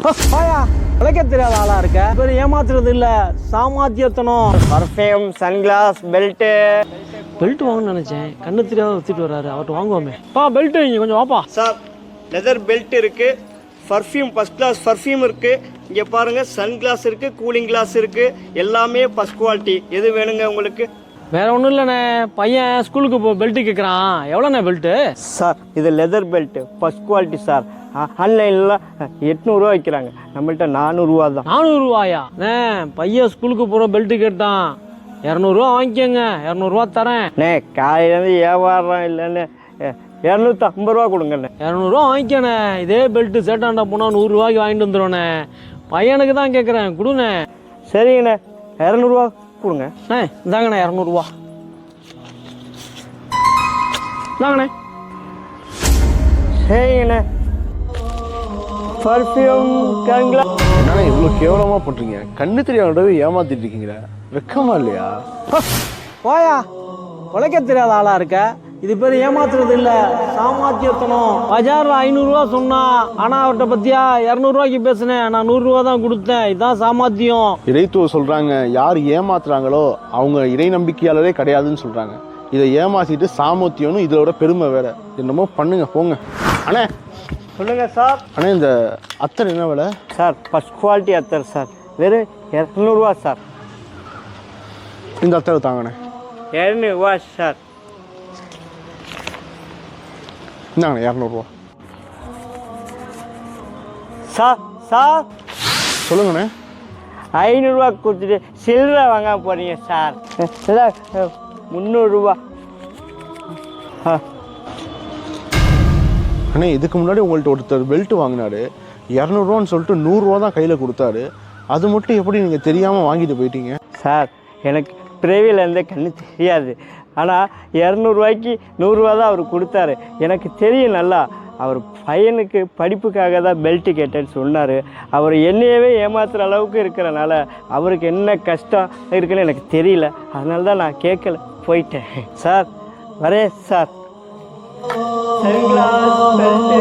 பாயா உழைக்க தெரியாத ஆளா இருக்க. பேர் ஏமாத்துறது இல்ல, சாமாத்தியத்தனம். Perfume, sunglass, belt. பெல்ட் வாங்கணும்னு நினைச்சேன், கண்ணு தெரியாத வித்துட்டு வர்றாரு, அவர்கிட்ட வாங்குவோமே. பெல்ட் இங்க கொஞ்சம் வாப்பா. சார் லெதர் பெல்ட் இருக்கு, பர்ஃப்யூம் ஃபர்ஸ்ட் கிளாஸ் பர்ஃப்யூம் இருக்கு. இங்க பாருங்க சன்கிளாஸ் இருக்கு, கூலிங் கிளாஸ் இருக்கு, எல்லாமே ஃபர்ஸ்ட் குவாலிட்டி. எது வேணுங்க உங்களுக்கு? வேற ஒன்றும் இல்லைண்ணே, பையன் ஸ்கூலுக்கு போ பெல்ட் கேட்குறான். எவ்வளோண்ணே பெல்ட்டு? சார் இது leather belt first quality sir. ஆன்லைனில் 800 வைக்கிறாங்க, நம்மள்ட்ட 400 தான். 400 பையன் ஸ்கூலுக்கு போகிற பெல்ட்டு கேட்டான். 200 வாங்கிக்கோங்க, 200 தரேன். காலையிலேருந்து வியாபாரம் இல்லைன்னு 250 கொடுங்கண்ணே. 200 வாங்கிக்கண்ணே. இதே பெல்ட்டு சேட்டாண்டா போனால் 100 வாங்கிட்டு வந்துடுவேண்ணே. பையனுக்கு தான் கேட்குறேன், கொடுண்ணே. சரிங்கண்ணே, 200 கொடுங்க. இந்தாங்கண்ணே 200. இந்தாங்கண்ணே. சரிங்கண்ணே. பர்ஃப்யூம் கங்களா. என்னன்னா இவ்வளோ கேவலமாக பண்ணுறீங்க? கண்ணு தெரியாதவே ஏமாத்திட்டு இருக்கீங்களா? வெக்கமா இல்லையா? போயா உழைக்க தெரியாத ஆளா இருக்க. இது பேர் ஏமாத்துறது இல்ல, சாமாத்தியத்தனம். பஜார்ல 500 சொன்னா, ஆனா அவர்கிட்ட பத்தியா 200 பேசினேன், நான் 100 தான் கொடுத்தேன். இதுதான் சாமாத்தியம். இறைத்துவ சொல்றாங்க, யார் ஏமாத்துறாங்களோ அவங்க இறை நம்பிக்கையாளரே கிடையாதுன்னு சொல்றாங்க. இதை ஏமாத்திட்டு சாமர்த்தியம்னு இதோட பெருமை வேற. என்னமோ பண்ணுங்க போங்க. அண்ணே சொல்லுங்க சார். அண்ணே இந்த அத்தர் என்ன விலை? சார் ஃபர்ஸ்ட் குவாலிட்டி அத்தர் சார், வெறும் 200 சார். இந்த அத்தரை தாங்கண்ணே. 200 சார். இந்தாங்கண்ணே 200. சார் சார் சொல்லுங்கண்ணே. 500 கொடுத்துட்டு சில்லறை வாங்க போறீங்க சார். இல்லை 300. அண்ணே இதுக்கு முன்னாடி உங்கள்கிட்ட ஒருத்தர் பெல்ட் வாங்கினாரு, 200 சொல்லிட்டு 100 தான் கையில் கொடுத்தாரு. அது மட்டும் எப்படி நீங்கள் தெரியாமல் வாங்கிட்டு போயிட்டீங்க? சார் எனக்கு பிறவிலேருந்தே கண்ணு தெரியாது, ஆனால் 200 100 தான் அவர் கொடுத்தாரு. எனக்கு தெரியும் நல்லா, அவர் பையனுக்கு படிப்புக்காக தான் பெல்ட்டு கேட்டேன்னு சொன்னார். அவர் என்னையவே ஏமாத்துகிற அளவுக்கு இருக்கிறனால அவருக்கு என்ன கஷ்டம் இருக்குன்னு எனக்கு தெரியல, அதனால தான் நான் கேட்கல, போயிட்டேன். சார் வரேன் சார். Sunglass, belt,